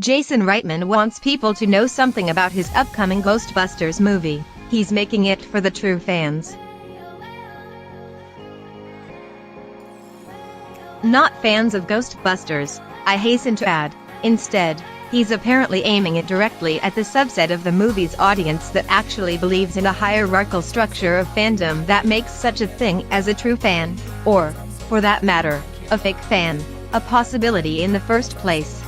Jason Reitman wants people to know something about his upcoming Ghostbusters movie. He's making it for the true fans, not fans of Ghostbusters, I hasten to add. Instead, he's apparently aiming it directly at the subset of the movie's audience that actually believes in a hierarchal structure of fandom that makes such a thing as a true fan, or, for that matter, a fake fan, a possibility in the first place.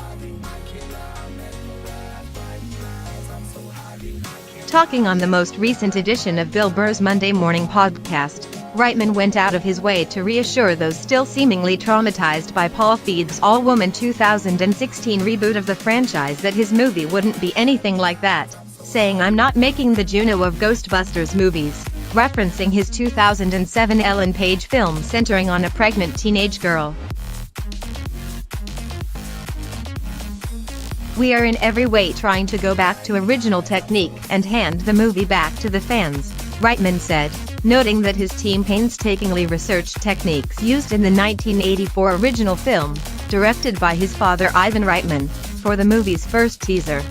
Talking on the most recent edition of Bill Burr's Monday Morning Podcast, Reitman went out of his way to reassure those still seemingly traumatized by Paul Feig's all-woman 2016 reboot of the franchise that his movie wouldn't be anything like that, saying, "I'm not making the Juno of Ghostbusters movies," referencing his 2007 Ellen Page film centering on a pregnant teenage girl. "We are in every way trying to go back to original technique and hand the movie back to the fans," Reitman said, noting that his team painstakingly researched techniques used in the 1984 original film, directed by his father Ivan Reitman, for the movie's first teaser.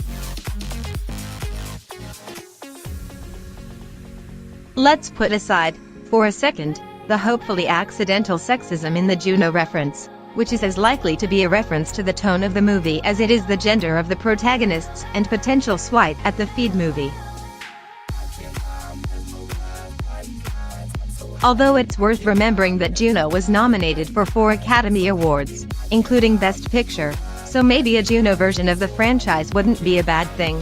Let's put aside, for a second, the hopefully accidental sexism in the Juno reference, which is as likely to be a reference to the tone of the movie as it is the gender of the protagonists and potential swipe at the Feig movie. Although it's worth remembering that Juno was nominated for 4 Academy Awards, including Best Picture, so maybe a Juno version of the franchise wouldn't be a bad thing.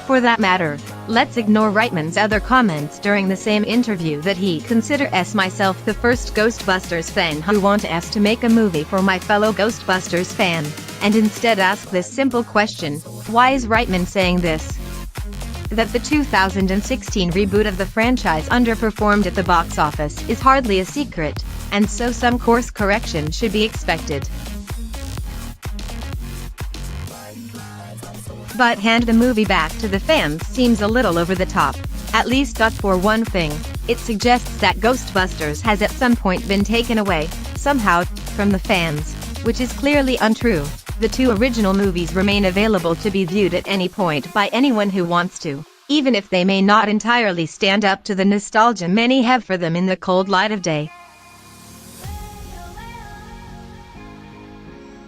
For that matter, let's ignore Reitman's other comments during the same interview that he considers myself the first Ghostbusters fan who wants to make a movie for my fellow Ghostbusters fan, and instead ask this simple question: why is Reitman saying this? That the 2016 reboot of the franchise underperformed at the box office is hardly a secret, and so some course correction should be expected. But hand the movie back to the fans seems a little over the top, at least for one thing. It suggests that Ghostbusters has at some point been taken away, somehow, from the fans, which is clearly untrue. The 2 original movies remain available to be viewed at any point by anyone who wants to, even if they may not entirely stand up to the nostalgia many have for them in the cold light of day.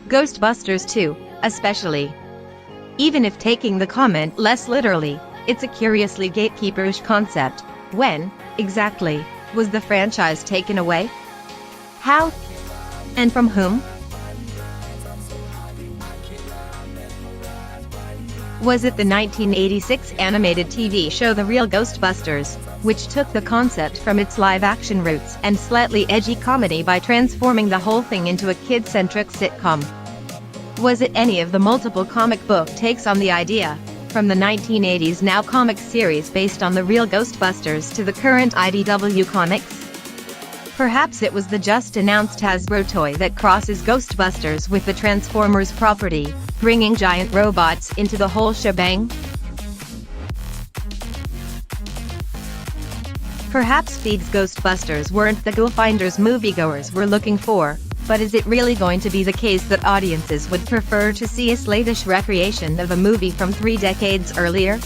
Ghostbusters 2, especially. Even if taking the comment less literally, it's a curiously gatekeeperish concept. When, exactly, was the franchise taken away? How? And from whom? Was it the 1986 animated TV show The Real Ghostbusters, which took the concept from its live-action roots and slightly edgy comedy by transforming the whole thing into a kid-centric sitcom? Was it any of the multiple comic book takes on the idea, from the 1980s Now comic series based on The Real Ghostbusters to the current IDW comics? Perhaps it was the just-announced Hasbro toy that crosses Ghostbusters with the Transformers property, bringing giant robots into the whole shebang? Perhaps Feig's Ghostbusters weren't the Ghoulfinders moviegoers were looking for, but is it really going to be the case that audiences would prefer to see a slavish recreation of a movie from 3 decades earlier?